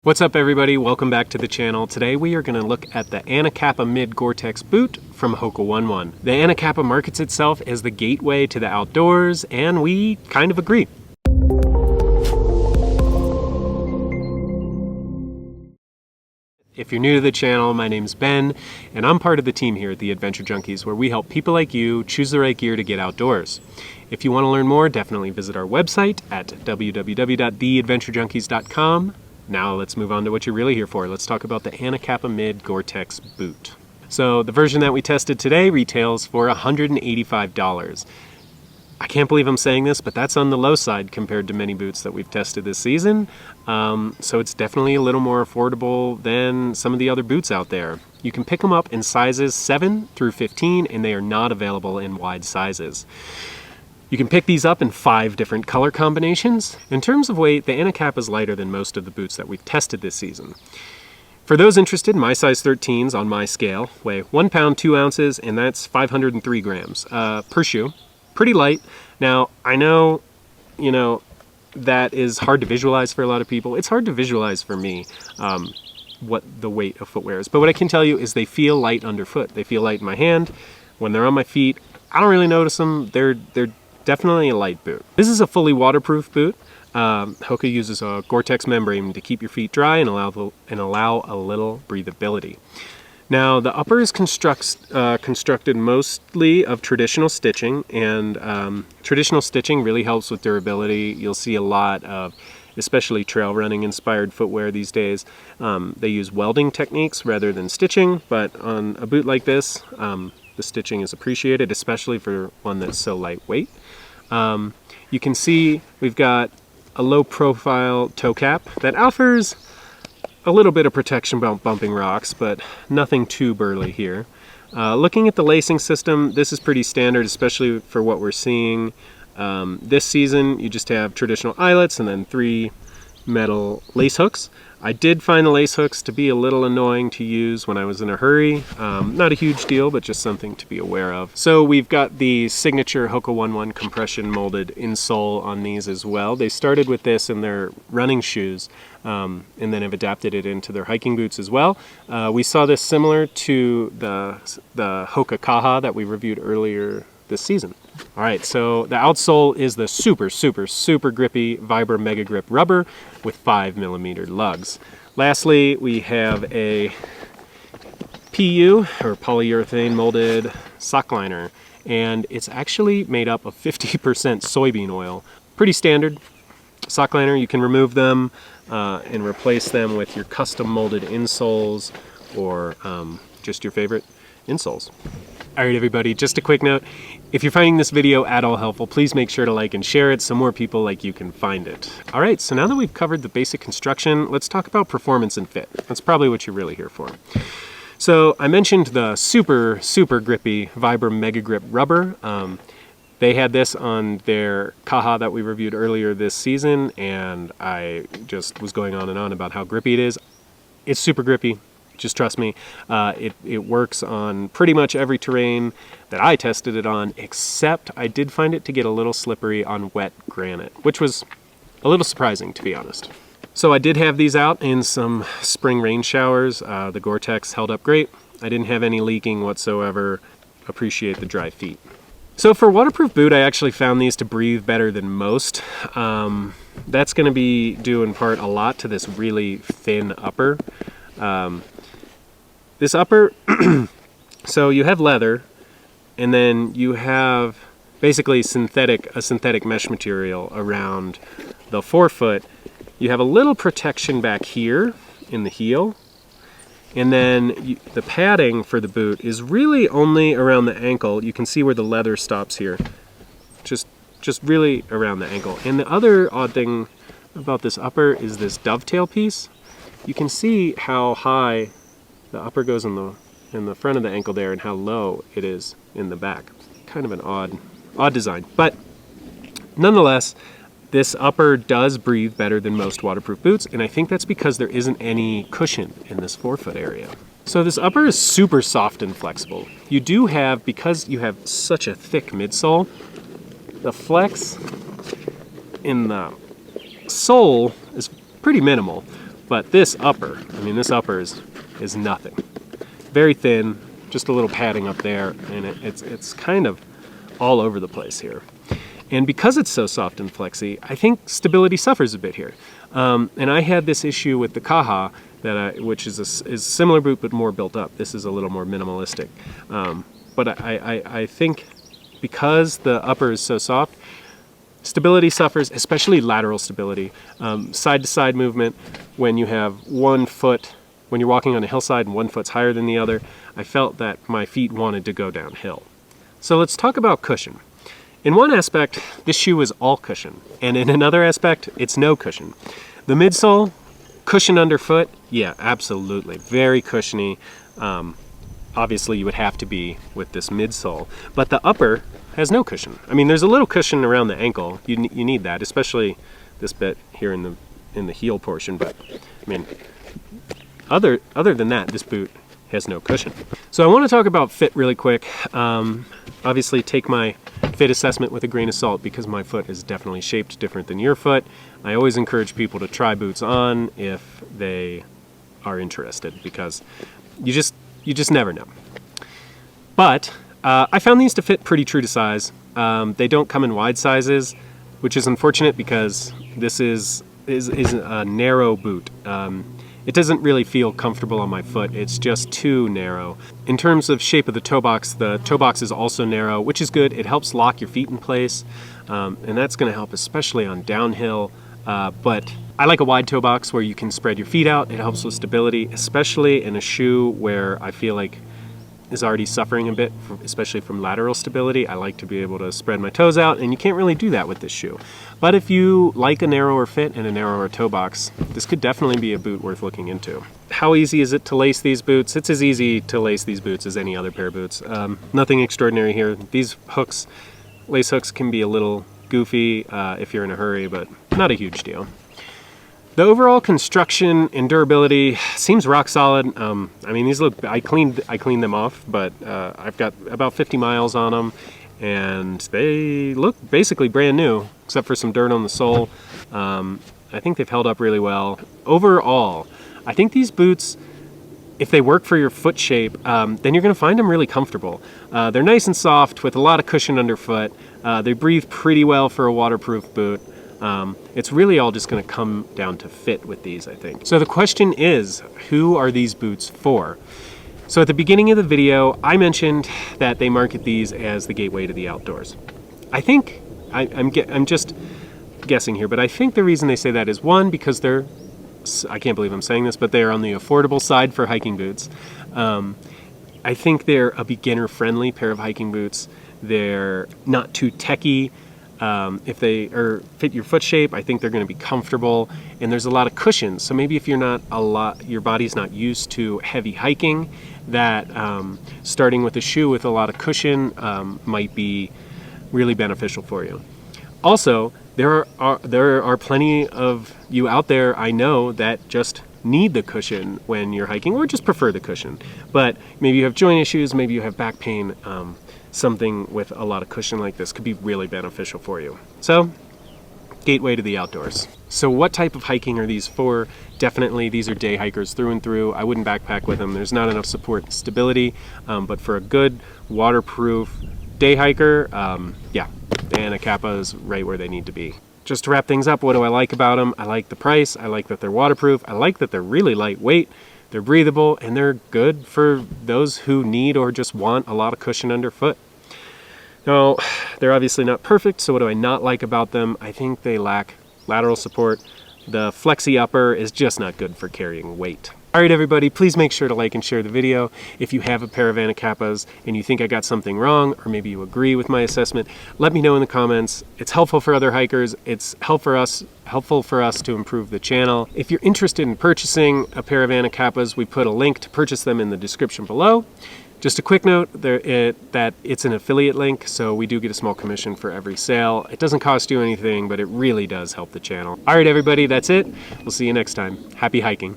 What's up everybody, welcome back to the channel. Today we are going to look at the Anacapa Mid Gore-Tex boot from Hoka 11. The Anacapa markets itself as the gateway to the outdoors, and we kind of agree. If you're new to the channel, my name's Ben, and I'm part of the team here at the Adventure Junkies, where we help people like you choose the right gear to get outdoors. If you want to learn more, definitely visit our website at www.theadventurejunkies.com. Now let's move on to what you're really here for. Let's talk about the Anacapa Mid Gore-Tex boot. So the version that we tested today retails for $185. I can't believe I'm saying this, but that's on the low side compared to many boots that we've tested this season. So it's definitely a little more affordable than some of the other boots out there. You can pick them up in sizes 7 through 15, and they are not available in wide sizes. You can pick these up in 5 different color combinations. In terms of weight, the Anacapa is lighter than most of the boots that we've tested this season. For those interested, my size 13s on my scale weigh 1 pound 2 ounces, and that's 503 grams per shoe. Pretty light. Now, I know, that is hard to visualize for a lot of people. It's hard to visualize for me what the weight of footwear is. But what I can tell you is they feel light underfoot. They feel light in my hand. When they're on my feet, I don't really notice them. They're definitely a light boot. This is a fully waterproof boot. Hoka uses a Gore-Tex membrane to keep your feet dry and allow a little breathability. Now, the upper is constructed mostly of traditional stitching, and traditional stitching really helps with durability. You'll see a lot of, especially trail running inspired footwear these days. They use welding techniques rather than stitching, but on a boot like this, the stitching is appreciated, especially for one that's so lightweight. You can see we've got a low profile toe cap that offers a little bit of protection about bumping rocks, but nothing too burly here. Looking at the lacing system, this is pretty standard, especially for what we're seeing this season. You just have traditional eyelets and then 3 metal lace hooks. I did find the lace hooks to be a little annoying to use when I was in a hurry. Not a huge deal, but just something to be aware of. So we've got the signature Hoka 11 compression molded insole on these as well. They started with this in their running shoes and then have adapted it into their hiking boots as well. We saw this similar to the Hoka Kaha that we reviewed earlier this season. All right, so the outsole is the super grippy Vibra Mega Grip rubber with 5mm lugs. Lastly, we have a PU, or polyurethane molded sock liner, and it's actually made up of 50% soybean oil. Pretty standard sock liner. You can remove them and replace them with your custom molded insoles or just your favorite insoles. All right, everybody, just a quick note. If you're finding this video at all helpful, please make sure to like and share it so more people like you can find it. All right, so now that we've covered the basic construction, let's talk about performance and fit. That's probably what you're really here for. So I mentioned the super grippy Vibra Mega Grip rubber. They had this on their Kaha that we reviewed earlier this season, and I just was going on and on about how grippy it is. It's super grippy. Just trust me, it works on pretty much every terrain that I tested it on, except I did find it to get a little slippery on wet granite, which was a little surprising, to be honest. So I did have these out in some spring rain showers. The Gore-Tex held up great. I didn't have any leaking whatsoever. Appreciate the dry feet. So for a waterproof boot, I actually found these to breathe better than most. That's going to be due in part a lot to this really thin upper. This upper, so you have leather, and then you have basically a synthetic mesh material around the forefoot. You have a little protection back here in the heel, and then the padding for the boot is really only around the ankle. You can see where the leather stops here, just really around the ankle. And the other odd thing about this upper is this dovetail piece. You can see how high the upper goes in the front of the ankle there and how low it is in the back. Kind of an odd design. But nonetheless, this upper does breathe better than most waterproof boots, and I think that's because there isn't any cushion in this forefoot area. So this upper is super soft and flexible. You do have, because you have such a thick midsole, the flex in the sole is pretty minimal. But this upper, I mean, this upper is nothing. Very thin, just a little padding up there, and it's kind of all over the place here. And because it's so soft and flexy, I think stability suffers a bit here. And I had this issue with the Kaha, which is a similar boot but more built up. This is a little more minimalistic. But I think because the upper is so soft, stability suffers, especially lateral stability. Side-to-side movement, when you have one foot, when you're walking on a hillside and one foot's higher than the other, I felt that my feet wanted to go downhill. So let's talk about cushion. In one aspect, this shoe is all cushion, and in another aspect, it's no cushion. The midsole, cushion underfoot, yeah, absolutely, very cushiony. Obviously, you would have to be with this midsole, but the upper has no cushion. I mean, there's a little cushion around the ankle. You need that, especially this bit here in the heel portion. But I mean, other than that, this boot has no cushion. So I want to talk about fit really quick. Obviously, take my fit assessment with a grain of salt because my foot is definitely shaped different than your foot. I always encourage people to try boots on if they are interested because you just never know. But I found these to fit pretty true to size. They don't come in wide sizes, which is unfortunate because this is a narrow boot. It doesn't really feel comfortable on my foot. It's just too narrow. In terms of shape of the toe box is also narrow, which is good. It helps lock your feet in place, and that's going to help especially on downhill. But I like a wide toe box where you can spread your feet out. It helps with stability, especially in a shoe where I feel like is already suffering a bit, especially from lateral stability. I like to be able to spread my toes out, and you can't really do that with this shoe. But if you like a narrower fit and a narrower toe box, this could definitely be a boot worth looking into. How easy is it to lace these boots? It's as easy to lace these boots as any other pair of boots. Nothing extraordinary here. These hooks, lace hooks, can be a little goofy if you're in a hurry, but not a huge deal. The overall construction and durability seems rock solid. I mean, these look, I cleaned them off, but I've got about 50 miles on them, and they look basically brand new, except for some dirt on the sole. I think they've held up really well. Overall, I think these boots, if they work for your foot shape, then you're gonna find them really comfortable. They're nice and soft with a lot of cushion underfoot. They breathe pretty well for a waterproof boot. It's really all just going to come down to fit with these, I think. So the question is, who are these boots for? So at the beginning of the video, I mentioned that they market these as the gateway to the outdoors. I think, I'm just guessing here, but I think the reason they say that is one, because they're, I can't believe I'm saying this, but they're on the affordable side for hiking boots. I think they're a beginner-friendly pair of hiking boots. They're not too techy. If they fit your foot shape, I think they're going to be comfortable, and there's a lot of cushions. So maybe if you're not your body's not used to heavy hiking, that starting with a shoe with a lot of cushion might be really beneficial for you. Also, there are plenty of you out there I know that just need the cushion when you're hiking, or just prefer the cushion. But maybe you have joint issues, maybe you have back pain. Something with a lot of cushion like this could be really beneficial for you. So, gateway to the outdoors. So what type of hiking are these for? Definitely, these are day hikers through and through. I wouldn't backpack with them. There's not enough support and stability. But for a good waterproof day hiker, yeah, the Anacapa is right where they need to be. Just to wrap things up, what do I like about them? I like the price. I like that they're waterproof. I like that they're really lightweight. They're breathable, and they're good for those who need or just want a lot of cushion underfoot. Now, they're obviously not perfect, so what do I not like about them? I think they lack lateral support. The flexi upper is just not good for carrying weight. All right, everybody, please make sure to like and share the video. If you have a pair of Anacapas and you think I got something wrong, or maybe you agree with my assessment, let me know in the comments. It's helpful for other hikers. It's helpful for us to improve the channel. If you're interested in purchasing a pair of Anacapas, we put a link to purchase them in the description below. Just a quick note that it's an affiliate link, so we do get a small commission for every sale. It doesn't cost you anything, but it really does help the channel. All right, everybody, that's it. We'll see you next time. Happy hiking.